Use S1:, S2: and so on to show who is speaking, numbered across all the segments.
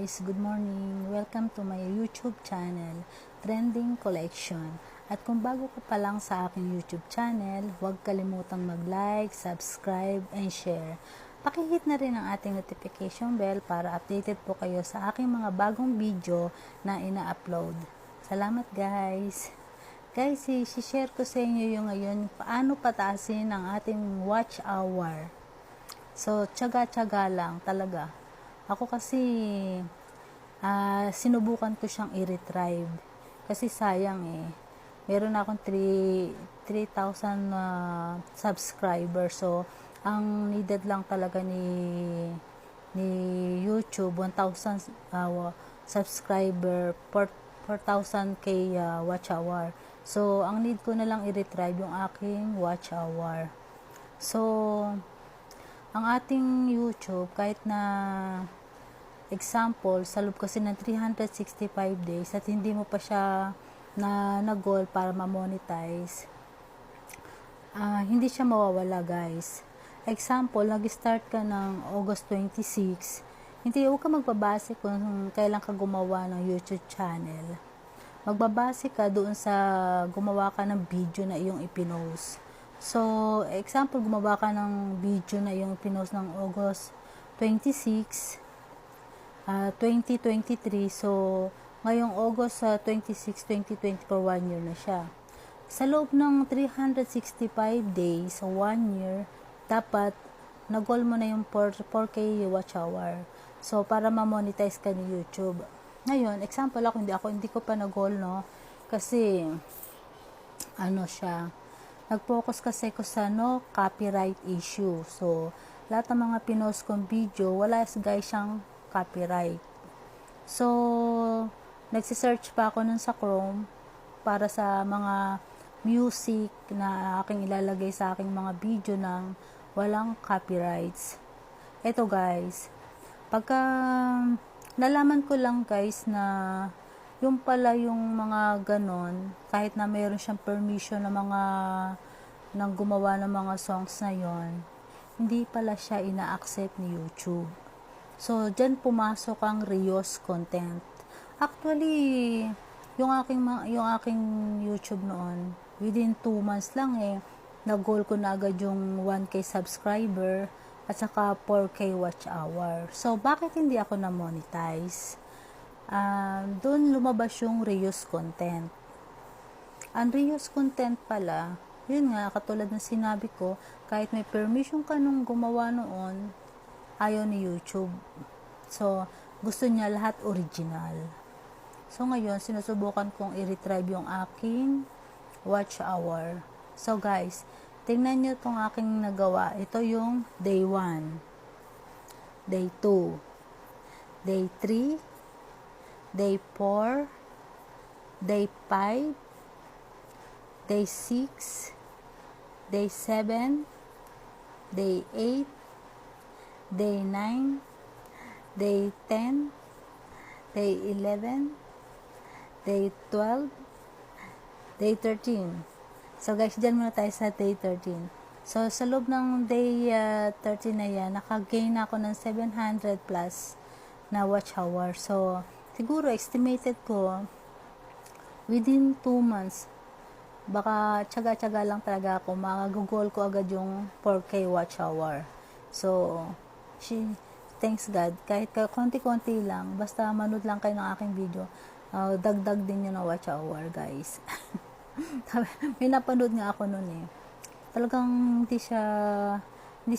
S1: guys, good morning. Welcome to my YouTube channel, Trending Collection. At kung bago ka pa lang sa aking YouTube channel, huwag kalimutang mag-like, subscribe, and share. Pakihit na rin ang ating notification bell para updated po kayo sa aking mga bagong video na ina-upload. Salamat guys! Guys, i-share ko sa inyo yung ngayon paano pataasin ang ating watch hour. So, tiyaga-tiyaga lang talaga. Ako kasi, sinubukan ko siyang i-retrieve. Kasi sayang Meron akong 3,000 subscribers. So, ang needed lang talaga ni YouTube, 1,000 subscriber, 4,000k watch hour. So, ang need ko na lang i-retrieve yung aking watch hour. So, ang ating YouTube, kahit na example, sa loob kasi ng 365 days at hindi mo pa siya na-goal para ma-monetize, hindi siya mawawala guys. Example, nag-start ka ng August 26, huwag ka magbabase kung kailan ka gumawa ng YouTube channel. Magbabase ka doon sa gumawa ka ng video na iyong ipinost. So, example, gumawa ka ng video na yung pinost ng August 26, 2023. So, ngayong August 26, 2024, 1 year na siya. Sa loob ng 365 days, 1 year, dapat na-goal mo na yung 4K watch hour. So, para ma-monetize ka ni YouTube. Ngayon, example ako, hindi ko pa na-goal, no? Kasi, nag-focus kasi ko sa no copyright issue. So, lahat ng mga pinost kong video, wala guys siyang copyright. So, nagsisearch pa ako nun sa Chrome para sa mga music na aking ilalagay sa aking mga video ng walang copyrights. Ito guys, pagka nalaman ko lang guys na yung pala yung mga ganon, kahit na mayroon siyang permission ng mga nang gumawa ng mga songs na yon, hindi pala siya ina-accept ni YouTube. So, dyan pumasok ang reuse content. Actually, yung aking YouTube noon, within 2 months lang nag-goal ko na agad yung 1K subscriber at saka 4K watch hour. So, bakit hindi ako na-monetize? Doon lumabas yung reuse content. Ang reuse content pala, yun nga, katulad ng sinabi ko, kahit may permission ka nung gumawa noon, ayaw ni YouTube. So, gusto niya lahat original. So, ngayon, sinusubukan kong i-retrieve yung aking watch hour. So, guys, tingnan nyo itong aking nagawa. Ito yung day 1, day 2, day 3, day 4, day 5, day 6, day 7, day 8, day 9, day 10, day 11, day 12, day 13. So guys, dyan muna tayo sa day 13. So sa loob ng day 13 na yan, nakagain ako ng 700 plus na watch hour. So siguro estimated ko within 2 months, baka tiyaga-tiyaga lang talaga ako, mag-goal ko agad yung 4K watch hour. So, thanks God, kahit konti-konti lang, basta manood lang kayo ng aking video, dagdag din yun ng watch hour guys. May napanood nga ako nun talagang hindi siya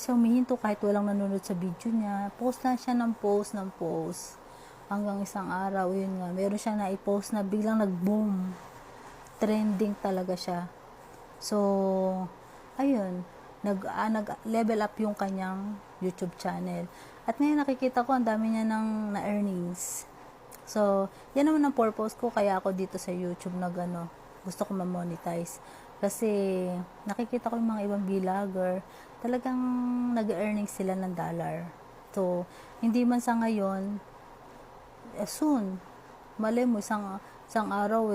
S1: humihinto kahit walang nanonood sa video niya. Post lang siya ng post hanggang isang araw, yun nga, meron siyang na-i-post na biglang nag-boom, trending talaga siya. So, ayun, nag-level up yung kanyang YouTube channel. At ngayon nakikita ko ang dami niya ng na-earnings. So, yan naman ang purpose ko kaya ako dito sa YouTube na gusto ko ma-monetize. Kasi nakikita ko yung mga ibang vlogger, talagang nag-earnings sila ng dollar. So, hindi man sa ngayon, soon, malay mo, isang araw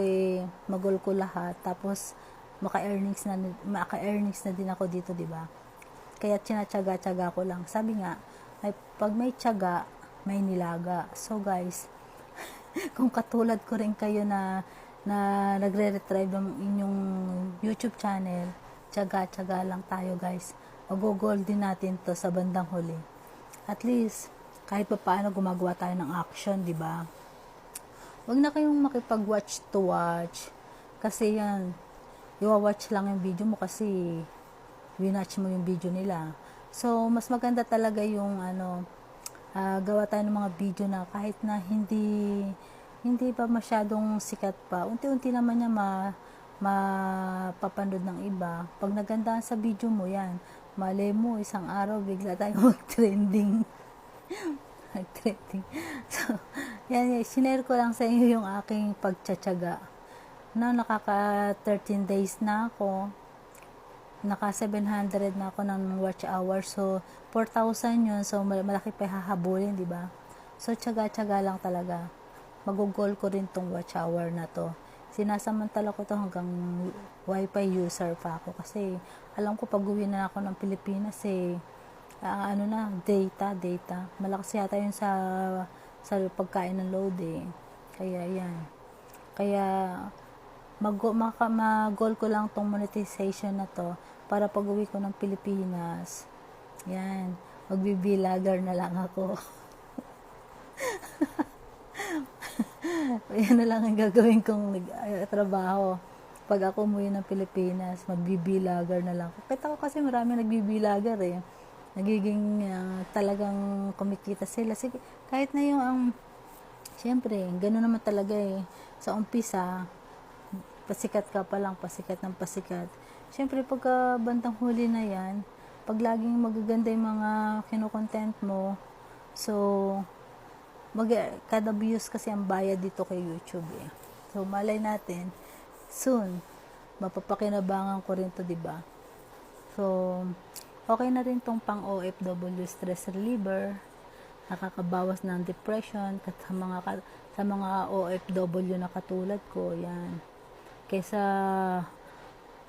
S1: magul ko lahat, tapos maka-earnings na din ako dito, di ba? Kaya tinatyaga-tyaga ko lang. Sabi nga, pag may tiyaga, may nilaga. So guys, kung katulad ko rin kayo na nagre-retrieve ng inyong YouTube channel, tiyaga-tiyaga lang tayo guys. Mag-goal din natin to sa bandang huli. At least, kahit pa paano gumagawa tayo ng action, di ba? Huwag na kayong makipag-watch to watch. Kasi yan, i-watch lang yung video mo kasi winatch mo yung video nila. So, mas maganda talaga yung gawa tayo ng mga video na kahit na hindi pa masyadong sikat pa, unti-unti naman niya mapapanood ng iba. Pag nagandaan sa video mo yan, malay mo isang araw bigla tayong mag-trending. Mag-trending. So, yan, sinare ko lang sa inyo yung aking pagtsatsaga. Nakaka 13 days na ako. Naka 700 na ako ng watch hour. So, 4,000 yun. So, malaki pa hahabulin, di ba? So, tsaga-tsaga lang talaga. Mag-goal ko rin tong watch hour na to. Sinasamantala ko to hanggang wifi user pa ako. Kasi, alam ko pag uwi na ako ng Pilipinas, data. Malakas yata yun sa pagkain ng load eh. Kaya, yan. Kaya, mag-goal ko lang tong monetization na to para pag uwi ko ng Pilipinas, yan, magbibilagar na lang ako. Yan na lang ang gagawin kong trabaho. Pag ako umuwi ng Pilipinas, magbibilagar na lang ako. Kita ko kasi marami nagbibilagar eh. Nagiging talagang kumikita sila. Sige, kahit na yung syempre, gano'n naman talaga eh. Sa umpisa, pasikat ka pa lang, pasikat ng pasikat. Siyempre, pagka bandang huli na yan, pag laging magaganda yung mga kinokontent mo, so, kada views kasi ang bayad dito kay YouTube eh. So, malay natin, soon, mapapakinabangan ko rin to, diba? So, okay na rin tong pang OFW stress reliever, nakakabawas ng depression, sa mga OFW na katulad ko, yan. Kaysa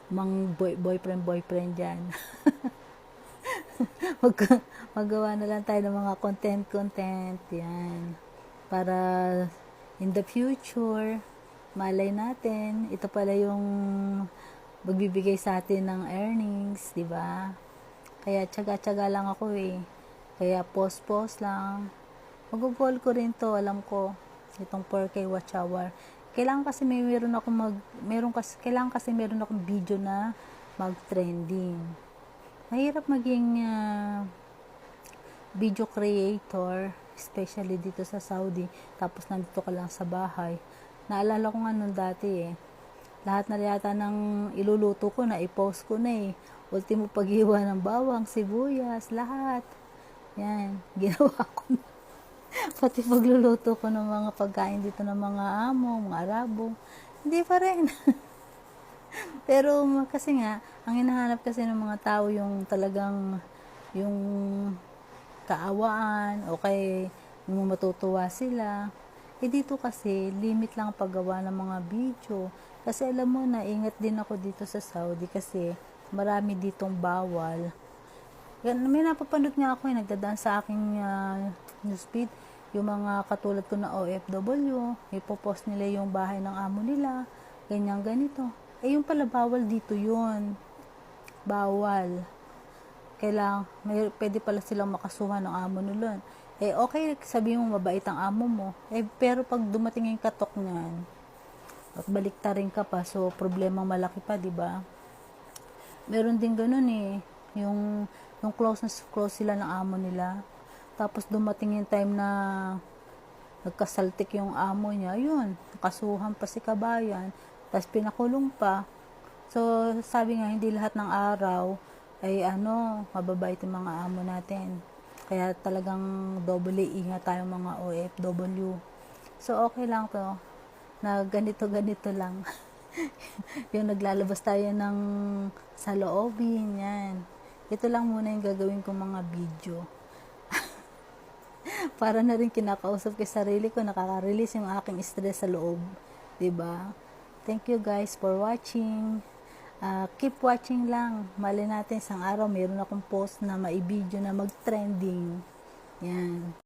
S1: boyfriend dyan. Magawa na lang tayo ng mga content, yan. Para in the future, malay natin, ito pala yung magbibigay sa atin ng earnings, di ba? Kaya tsaga-tsaga lang ako eh. Kaya post lang. Mag-goal ko rin to, alam ko. Itong 4K watch hour. Kailangan kasi meron akong video na mag-trending. Mahirap maging video creator, especially dito sa Saudi, tapos nandito ka lang sa bahay. Naalala ko nga nung dati eh. Lahat na yata ng iluluto ko na, i-post ko na eh. Ultimo paghiwa ng bawang, sibuyas, lahat. Yan, ginawa ko na. Pati pagluluto ko ng mga pagkain dito ng mga amo, mga Arabo, hindi pa rin. Pero kasi nga, ang hinahanap kasi ng mga tao yung talagang yung kaawaan o kay yung matutuwa sila. Dito kasi, limit lang paggawa ng mga video. Kasi alam mo na, ingat din ako dito sa Saudi kasi marami ditong bawal. May napapanood nga ako nagdadaan sa aking newsfeed, yung mga katulad ko na OFW, ipopost nila yung bahay ng amo nila, ganito. Yung pala bawal dito yun. Bawal. Pwede pala silang makasuhan ng amo nila. Okay, sabihin mo mabait ang amo mo. Pero pag dumating yung katok niyan, at baliktarin ka pa, so problema malaki pa, di ba? Meron din ganun eh. Yung close sila ng amo nila. Tapos dumating yung time na nagkasaltik yung amo niya, yun, nakasuhan pa si kabayan, tapos pinakulong pa. So, sabi nga, hindi lahat ng araw ay mababait yung mga amo natin. Kaya talagang doble ingat tayong mga OFW. So, okay lang to, na ganito lang. Yung naglalabas tayo ng saloobin, yan. Ito lang muna yung gagawin kong mga video. Para na rin kinakausap ko sarili ko, nakaka-release yung aking stress sa loob. 'Di ba? Thank you guys for watching. Keep watching lang. Mali natin isang araw, mayroon akong post na maibideo na mag-trending. Yan.